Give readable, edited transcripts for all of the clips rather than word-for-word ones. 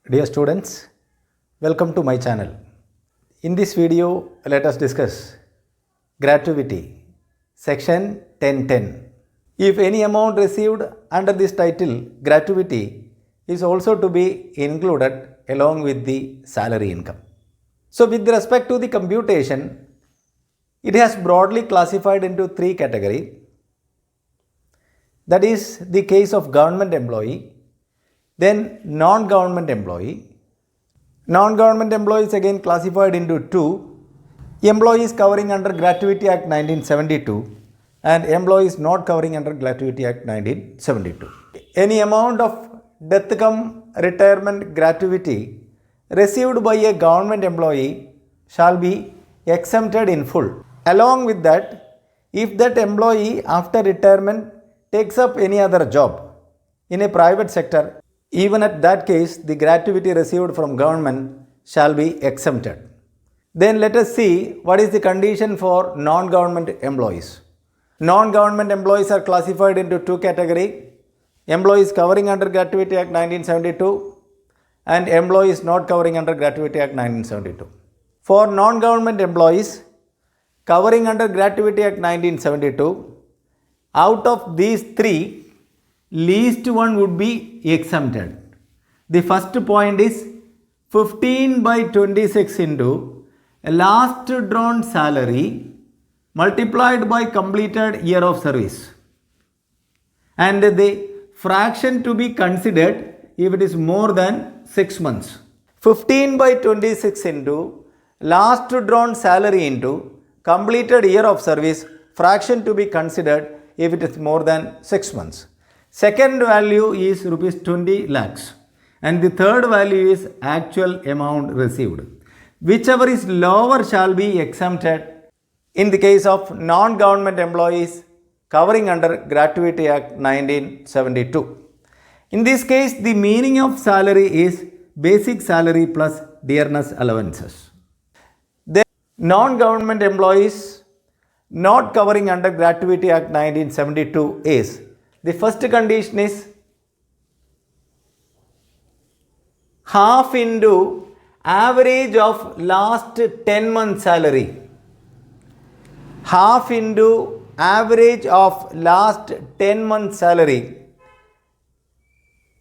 Dear students, welcome to my channel. In this video, let us discuss gratuity, section 1010. If any amount received under this title, gratuity, is also to be included along with the salary income. So, with respect to the computation, it has broadly classified into three categories. That is the case of government employee, then non-government employee. Non-government employees again classified into two: employees covering under Gratuity Act 1972 and employees not covering under Gratuity Act 1972. Any amount of death cum retirement gratuity received by a government employee shall be exempted in full. Along with that, if that employee after retirement takes up any other job in a private sector, even at that case the gratuity received from government shall be exempted. Then let us see what is the condition for non-government employees. Non-government employees are classified into two categories: employees covering under Gratuity Act 1972 and employees not covering under Gratuity Act 1972. For non-government employees covering under Gratuity Act 1972, out of these three, least one would be exempted. The first point is 15/26 into last drawn salary multiplied by completed year of service, and the fraction to be considered if it is more than 6 months. 15/26 into last drawn salary into completed year of service, fraction to be considered if it is more than 6 months. Second value is rupees 20 lakhs and the third value is actual amount received. Whichever is lower shall be exempted in the case of non-government employees covering under Gratuity Act 1972. In this case, the meaning of salary is basic salary plus dearness allowances. Then non-government employees not covering under Gratuity Act 1972 is, the first condition is half into average of last 10 months salary. Half into average of last 10 months salary.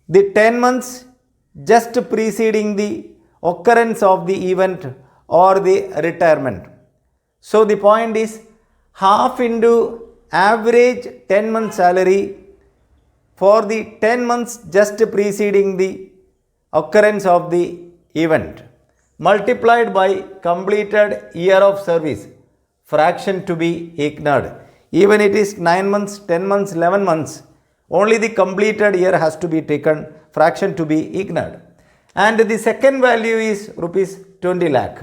The 10 months just preceding the occurrence of the event or the retirement. So the point is half into average 10 months salary for the 10 months just preceding the occurrence of the event multiplied by completed year of service, fraction to be ignored. Even it is 9 months, 10 months, 11 months, only the completed year has to be taken, fraction to be ignored. And the second value is rupees 20 lakh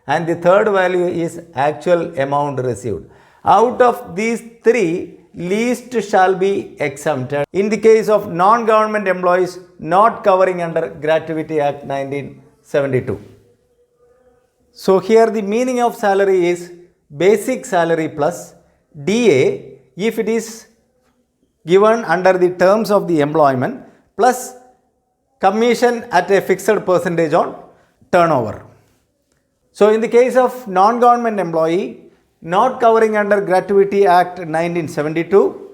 and the third value is actual amount received. Out of these three, least shall be exempted in the case of non-government employees not covering under Gratuity Act 1972. So here the meaning of salary is basic salary plus DA if it is given under the terms of the employment plus commission at a fixed percentage on turnover. So in the case of non-government employee not covering under Gratuity Act 1972,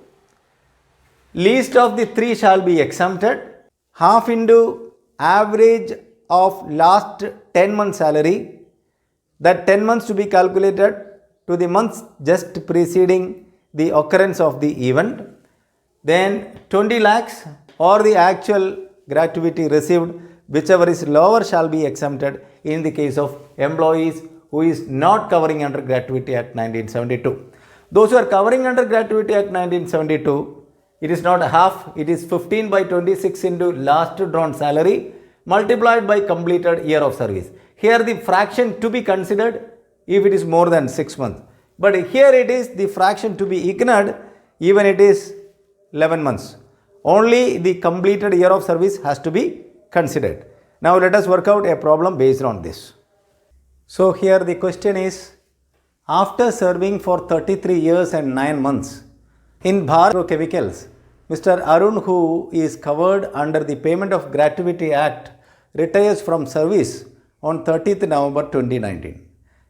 least of the three shall be exempted. Half into average of last 10 months salary, that 10 months to be calculated to the months just preceding the occurrence of the event. Then 20 lakhs or the actual gratuity received, whichever is lower shall be exempted in the case of employees who is not covering under Gratuity Act 1972. Those who are covering under Gratuity Act 1972, it is not half, it is 15/26 into last drawn salary multiplied by completed year of service. Here the fraction to be considered if it is more than 6 months. But here it is the fraction to be ignored even it is 11 months. Only the completed year of service has to be considered. Now let us work out a problem based on this. So here the question is, after serving for 33 years and 9 months in Bharat Chemicals, Mr. Arun, who is covered under the Payment of Gratuity Act retires from service on 30th November 2019.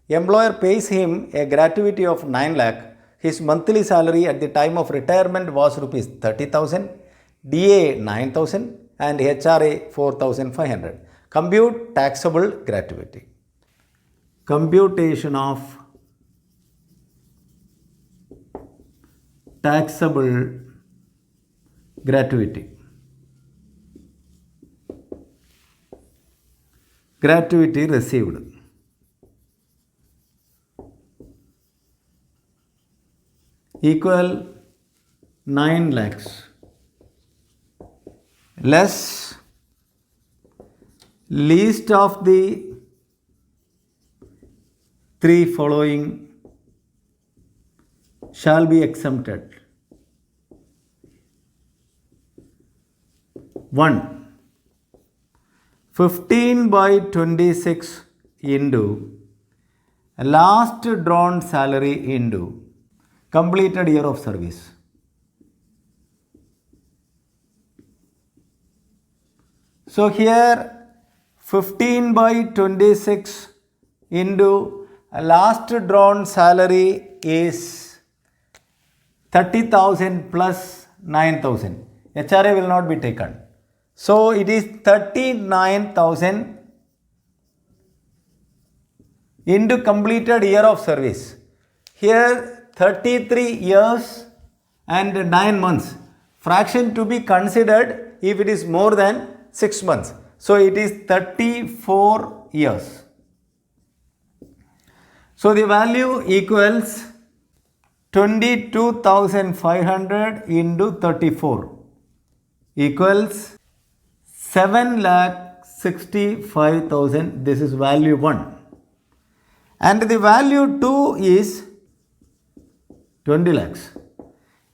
Employer pays him a gratuity of 9 lakh. His monthly salary at the time of retirement was rupees 30,000, DA 9,000 and HRA 4,500. Compute taxable gratuity. Computation of taxable gratuity. Gratuity received. Equal 9 lakhs less least of the three following shall be exempted. 1. 15 by 26 into last drawn salary into completed year of service. So here 15 by 26 into last drawn salary is 30,000 plus 9,000. HRA will not be taken. So it is 39,000 into completed year of service. Here 33 years and 9 months. Fraction to be considered if it is more than 6 months. So it is 34 years. So the value equals 22,500 into 34 equals 7,65,000. This is value 1. And the value 2 is 20 lakhs.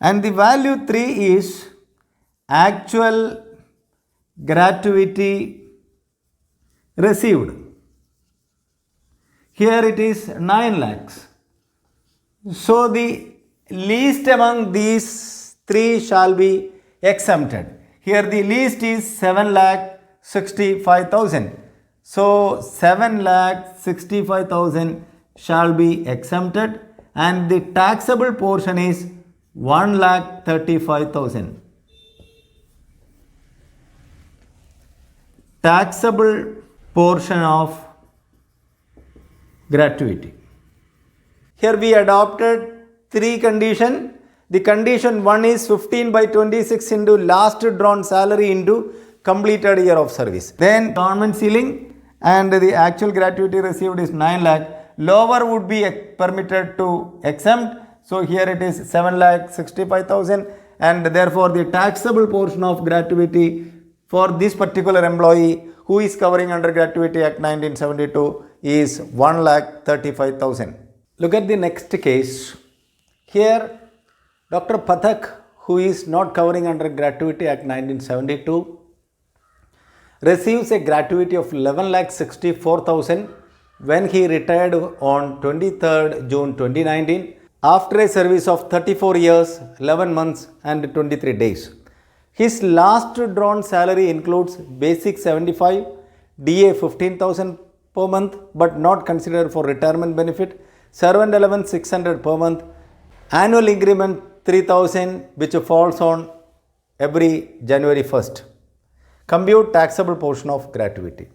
And the value 3 is actual gratuity received. Here it is 9 lakhs. So the least among these three shall be exempted. Here the least is 7,65,000. So 7,65,000 shall be exempted and the taxable portion is 1,35,000. Taxable portion of gratuity. Here we adopted three conditions. The condition 1 is 15 by 26 into last drawn salary into completed year of service. Then government ceiling and the actual gratuity received is 9 lakh. Lower would be permitted to exempt. So here it is 7,65,000 and therefore the taxable portion of gratuity for this particular employee who is covering under Gratuity Act 1972 is 1,35,000. Look at the next case. Here Dr. Pathak, who is not covering under Gratuity Act 1972, receives a gratuity of 11,64,000 when he retired on 23rd June 2019 after a service of 34 years, 11 months and 23 days. His last drawn salary includes basic 75, DA 15,000 per month but not considered for retirement benefit, servant allowance 600 per month, annual increment 3,000 which falls on every January 1st. Compute taxable portion of gratuity.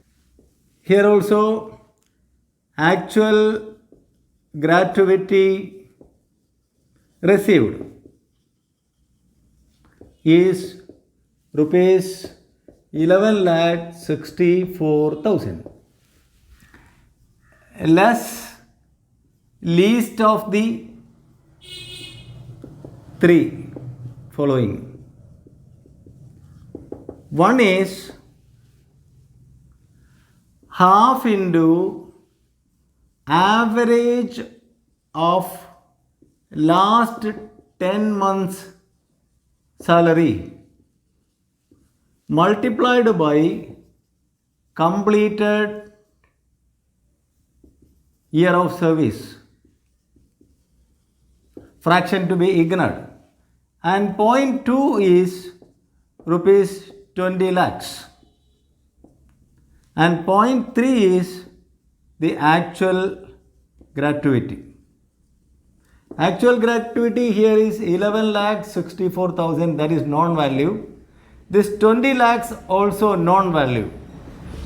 Here also actual gratuity received is rupees 11,64,000 less least of the three following. One is half into average of last 10 months salary multiplied by completed year of service. Fraction to be ignored. And point 2 is rupees 20 lakhs. and point 3 is the actual gratuity. Actual gratuity here is 11,64,000, that is non-value. This 20 lakhs also non-value.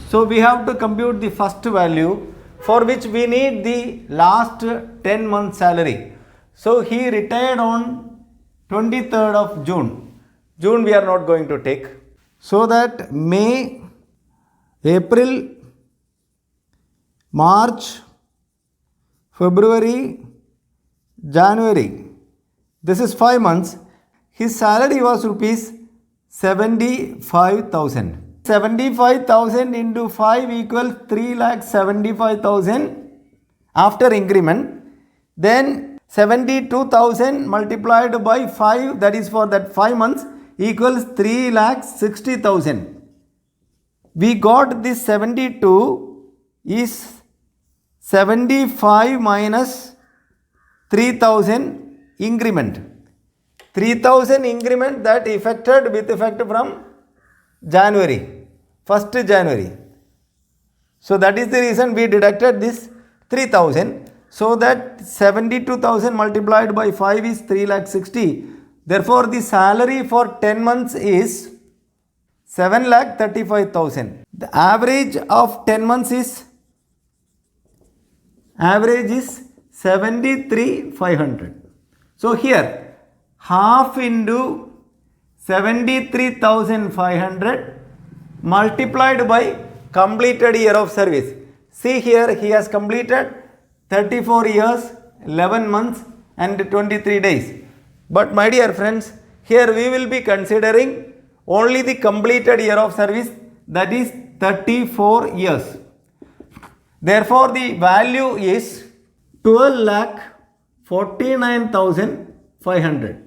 So we have to compute the first value, for which we need the last 10 months salary. So he retired on 23rd of June. June we are not going to take. So that May, April, March, February, January, this is 5 months. His salary was rupees 75,000. 75,000 into 5 equals 3,75,000 after increment. Then 72,000 multiplied by 5, that is for that 5 months, equals 3,60,000. We got this 72 is 75 minus 3,000 increment. 3,000 increment that effected with effect from January, 1st January. So that is the reason we deducted this 3,000. So that 72,000 multiplied by 5 is 3,60,000. Therefore, the salary for 10 months is 7,35,000. The average of 10 months is 73,500. So here half into 73,500 multiplied by completed year of service. See here, he has completed 34 years, 11 months and 23 days. But my dear friends, here we will be considering only the completed year of service, that is 34 years. Therefore, the value is 12,49,500.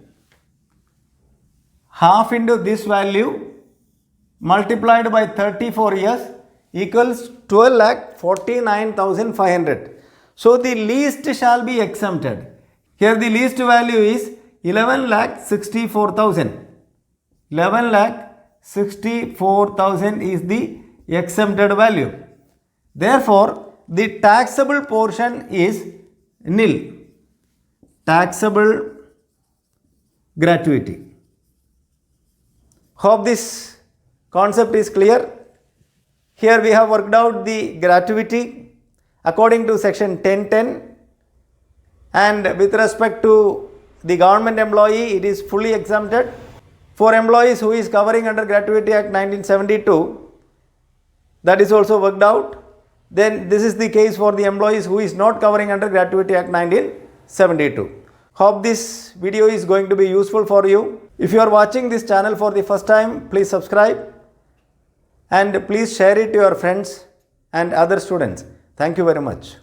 Half into this value multiplied by 34 years equals 12,49,500. So the least shall be exempted. Here the least value is 11,64,000. 11,64,000 is the exempted value. Therefore, the taxable portion is nil. Taxable gratuity. Hope this concept is clear. Here we have worked out the gratuity according to section 1010, and with respect to the government employee, it is fully exempted. For employees who is covering under Gratuity Act 1972, that is also worked out. Then this is the case for the employees who is not covering under Gratuity Act 1972. Hope this video is going to be useful for you. If you are watching this channel for the first time, please subscribe and please share it to your friends and other students. Thank you very much.